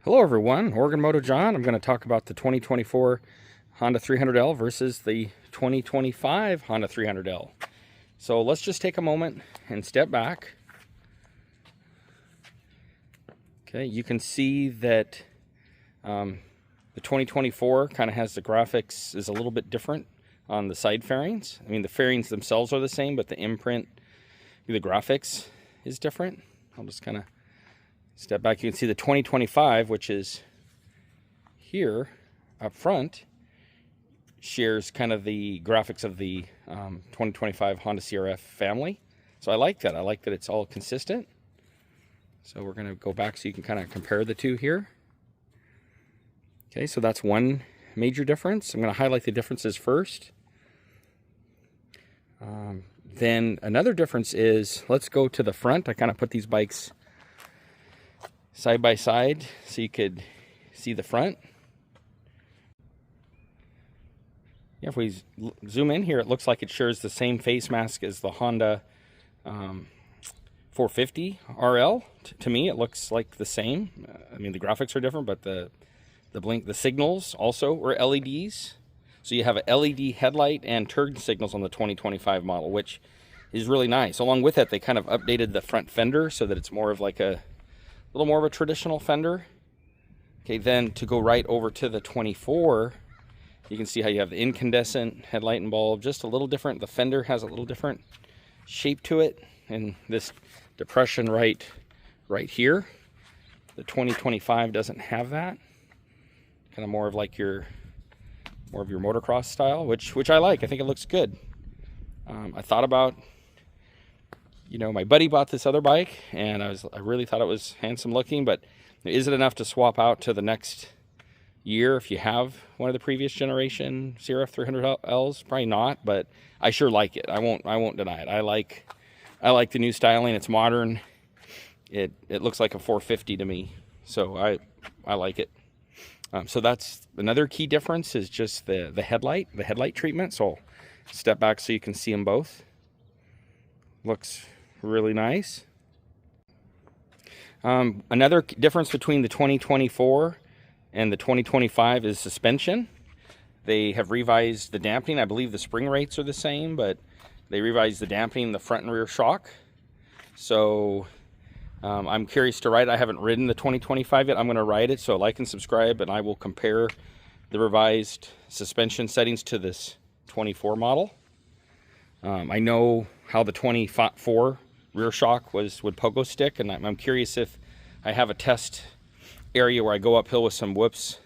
Hello everyone, Oregon Moto John. I'm going to talk about the 2024 Honda 300L versus the 2025 Honda 300L. So let's just take a moment and step back. Okay, you can see that the 2024 kind of has the graphics is a little bit different on the side fairings. I mean, the fairings themselves are the same, but the imprint, the graphics is different. I'll just kind of step back. You can see the 2025, which is here up front, shares kind of the graphics of the 2025 Honda CRF family. So I like that. I like that it's all consistent. So we're going to go back so you can kind of compare the two here. Okay, so that's one major difference. I'm going to highlight the differences first. Then another difference is, let's go to the front. I kind of put these bikes side by side so you could see the front. Yeah, if we zoom in here, it looks like it shares the same face mask as the Honda 450 RL. To me, it looks like the same. I mean, the graphics are different, but the signals also were LEDs. So you have a LED headlight and turn signals on the 2025 model, which is really nice. Along with that, they kind of updated the front fender so that it's more of like a little more of a traditional fender. Okay, then to go right over to the 24, you can see how you have the incandescent headlight and bulb, just a little different. The fender has a little different shape to it, and this depression right here. The 2025 doesn't have that. Kind of more of like your motocross style, which I like. I think it looks good. I thought about, my buddy bought this other bike, and I really thought it was handsome looking, but is it enough to swap out to the next year if you have one of the previous generation CRF 300Ls? Probably not, but I sure like it. I won't deny it. I like the new styling. It's modern. It looks like a 450 to me, so I like it. So that's another key difference, is just the headlight treatment. So I'll step back so you can see them both. Looks really nice. Another difference between the 2024 and the 2025 is suspension. They have revised the dampening. I believe the spring rates are the same, but they revised the dampening in the front and rear shock. So I'm curious to ride it. I haven't ridden the 2025 yet. I'm going to ride it, so like and subscribe, and I will compare the revised suspension settings to this 24 model. I know how the 24 rear shock would pogo stick, and I'm curious if I have a test area where I go uphill with some washboard,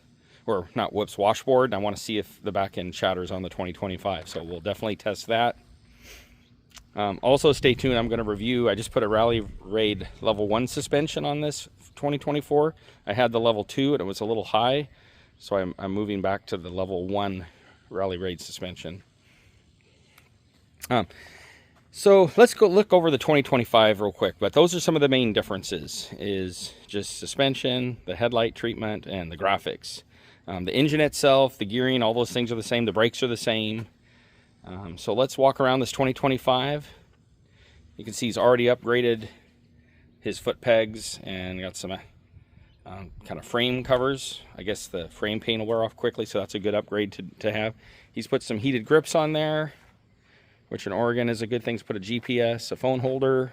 and I want to see if the back end shatters on the 2025. So we'll definitely test that. Also stay tuned. I'm going to review. I just put a Rally Raid level 1 suspension on this 2024. I had the level 2 and it was a little high, so I'm moving back to the level 1 Rally Raid suspension. So let's go look over the 2025 real quick, but those are some of the main differences, is just suspension, the headlight treatment, and the graphics. The engine itself, the gearing, all those things are the same. The brakes are the same. So let's walk around this 2025. You can see he's already upgraded his foot pegs and got some kind of frame covers. I guess the frame paint will wear off quickly, so that's a good upgrade to have. He's put some heated grips on there, which in Oregon is a good thing to put a GPS, a phone holder.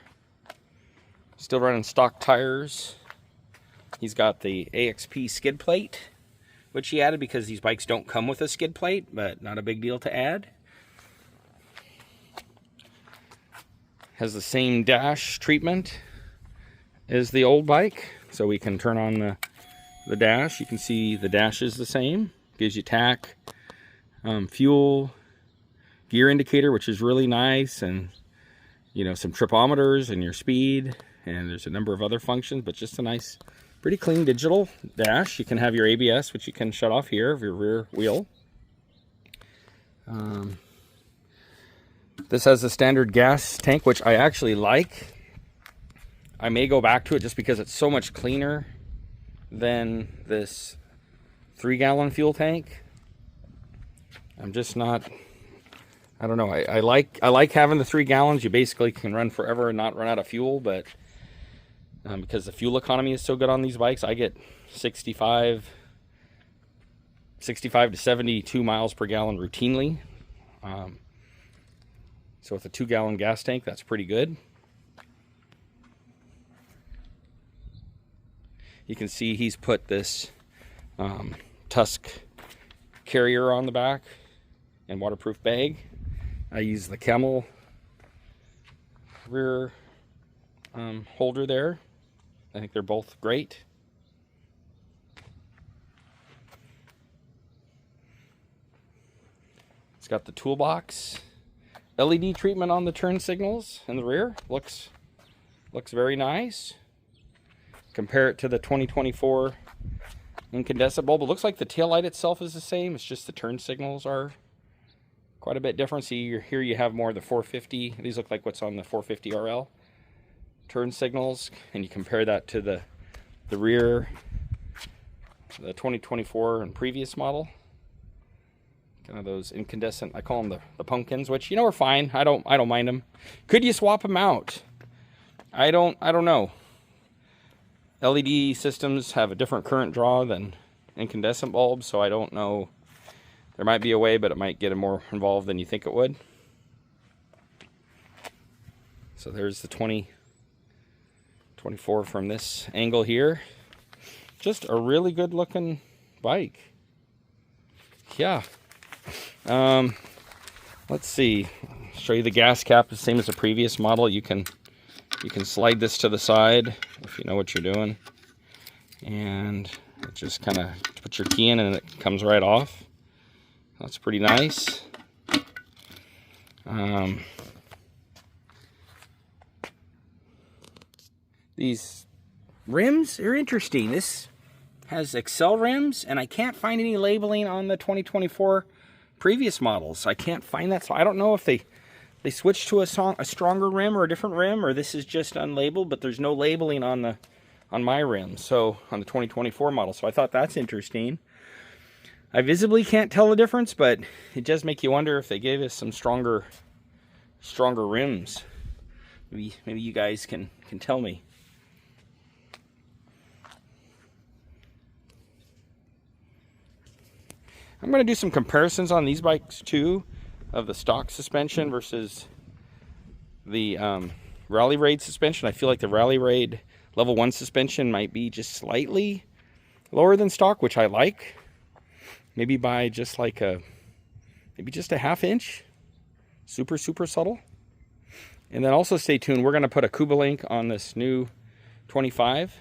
Still running stock tires. He's got the AXP skid plate, which he added because these bikes don't come with a skid plate, but not a big deal to add. Has the same dash treatment as the old bike, so we can turn on the dash. You can see the dash is the same. Gives you tack, fuel, gear indicator, which is really nice, and some tripometers and your speed, and there's a number of other functions, but just a nice, pretty clean digital dash. You can have your ABS, which you can shut off here of your rear wheel. This has a standard gas tank, which I actually like. I may go back to it just because it's so much cleaner than this 3-gallon fuel tank. I'm just not, I don't know. I like having the 3 gallons. You basically can run forever and not run out of fuel, but because the fuel economy is so good on these bikes. I get 65 to 72 miles per gallon routinely. So with a 2-gallon gas tank, that's pretty good. You can see he's put this Tusk carrier on the back and waterproof bag. I use the Camel rear holder there. I think they're both great. It's got the toolbox. LED treatment on the turn signals in the rear. Looks very nice. Compare it to the 2024 incandescent bulb. It looks like the taillight itself is the same. It's just the turn signals are quite a bit different. See, here you have more of the 450. These look like what's on the 450 RL turn signals, and you compare that to the rear, the 2024 and previous model. Kind of those incandescent, I call them the pumpkins, which, you know, are fine. I don't mind them. Could you swap them out? I don't know. LED systems have a different current draw than incandescent bulbs, so I don't know. There might be a way, but it might get more involved than you think it would. So there's the 2024 from this angle here. Just a really good looking bike. Yeah. Let's see. Show you the gas cap, the same as the previous model. You can slide this to the side if you know what you're doing, and it just kind of put your key in and it comes right off. That's pretty nice. These rims are interesting. This has Excel rims, and I can't find any labeling on the 2024 previous models. I can't find that, so I don't know if they switched to a stronger rim or a different rim, or this is just unlabeled, but there's no labeling on my rim, so on the 2024 model. So I thought that's interesting. I visibly can't tell the difference, but it does make you wonder if they gave us some stronger rims. Maybe you guys can tell me. I'm going to do some comparisons on these bikes too, of the stock suspension versus the Rally Raid suspension. I feel like the Rally Raid level 1 suspension might be just slightly lower than stock, which I like. Maybe by just like maybe just a ½ inch. Super subtle. And then also stay tuned. We're going to put a Kuba link on this new 25.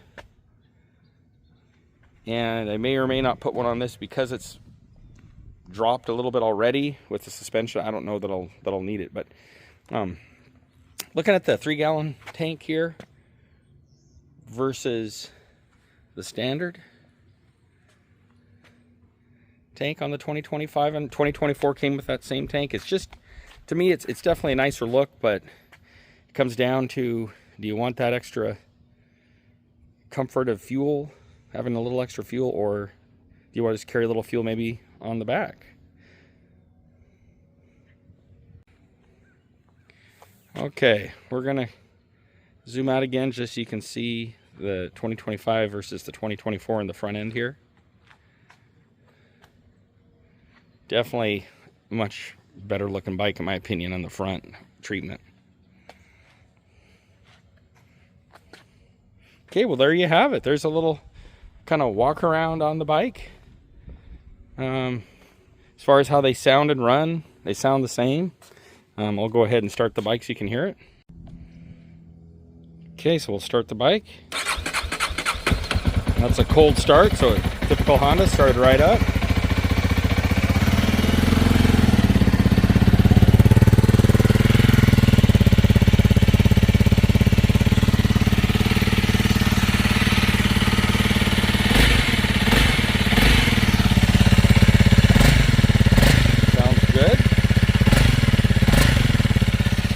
And I may or may not put one on this because it's dropped a little bit already with the suspension. I don't know that I'll need it, but looking at the 3-gallon tank here versus the standard tank on the 2025 and 2024 came with that same tank. It's just, to me, it's definitely a nicer look, but it comes down to, do you want that extra comfort of fuel, having a little extra fuel, or do you want to just carry a little fuel maybe on the back? Okay, we're gonna zoom out again just so you can see the 2025 versus the 2024 in the front end here. Definitely a much better looking bike in my opinion on the front treatment. Okay, well there you have it. There's a little kind of walk around on the bike. As far as how they sound and run, they sound the same. I'll go ahead and start the bike so you can hear it. Okay, so we'll start the bike. That's a cold start, so a typical Honda started right up.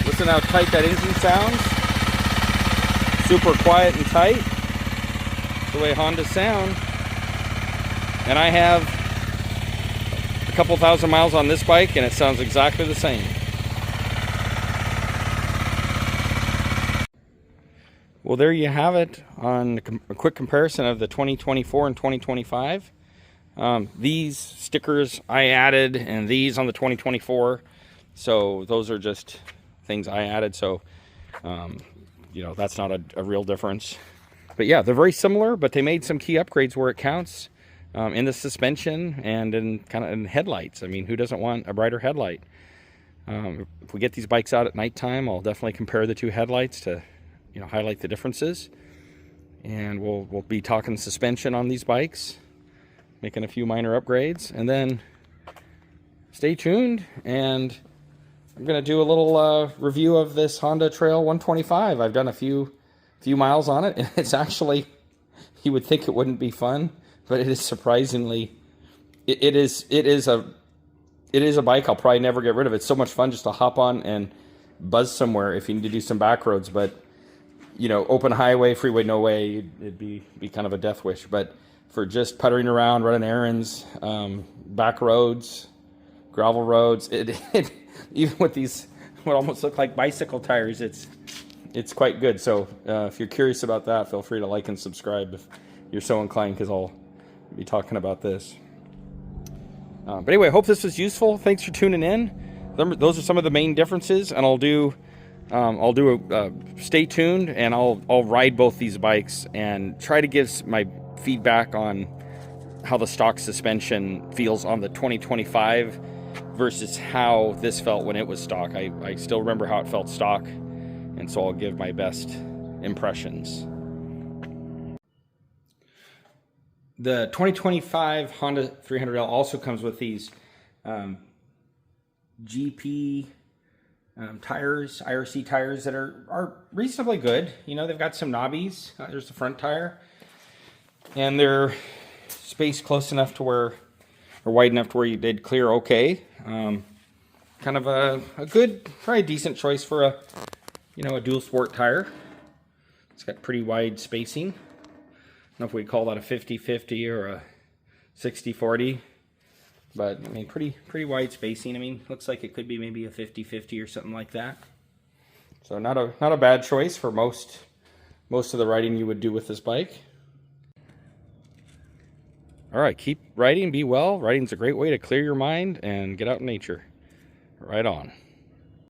Listen how tight that engine sounds. Super quiet and tight. That's the way Hondas sound. And I have a couple thousand miles on this bike and it sounds exactly the same. Well, there you have it on a quick comparison of the 2024 and 2025. These stickers I added, and these on the 2024. So those are just things I added. So, you know, that's not a real difference. But yeah, they're very similar, but they made some key upgrades where it counts, in the suspension and in headlights. I mean, who doesn't want a brighter headlight? If we get these bikes out at nighttime, I'll definitely compare the two headlights to, you know, highlight the differences. And we'll be talking suspension on these bikes, making a few minor upgrades, and then stay tuned. And I'm gonna do a little review of this Honda Trail 125. I've done a few miles on it, and it's actually, you would think it wouldn't be fun, but it is surprisingly, it is a bike I'll probably never get rid of. It's so much fun just to hop on and buzz somewhere if you need to do some back roads. But you know, open highway, freeway, no way, it'd be kind of a death wish. But for just puttering around, running errands, back roads, gravel roads, even with these what almost look like bicycle tires, it's quite good. So if you're curious about that, feel free to like and subscribe if you're so inclined, because I'll be talking about this. But anyway, I hope this was useful. Thanks for tuning in. Those are some of the main differences, and I'll do stay tuned, and I'll ride both these bikes and try to give my feedback on how the stock suspension feels on the 2025 versus how this felt when it was stock. I still remember how it felt stock, and so I'll give my best impressions. The 2025 Honda 300L also comes with these GP tires, IRC tires that are reasonably good. You know, they've got some knobbies. There's the front tire, and they're spaced close enough to where, or wide enough to where you did clear okay. Kind of a good, probably decent choice for a, you know, a dual sport tire. It's got pretty wide spacing. I don't know if we call that a 50-50 or a 60-40. But I mean, pretty wide spacing. I mean, looks like it could be maybe a 50-50 or something like that. So not a bad choice for most of the riding you would do with this bike. All right, keep riding, be well. Riding's a great way to clear your mind and get out in nature. Right on.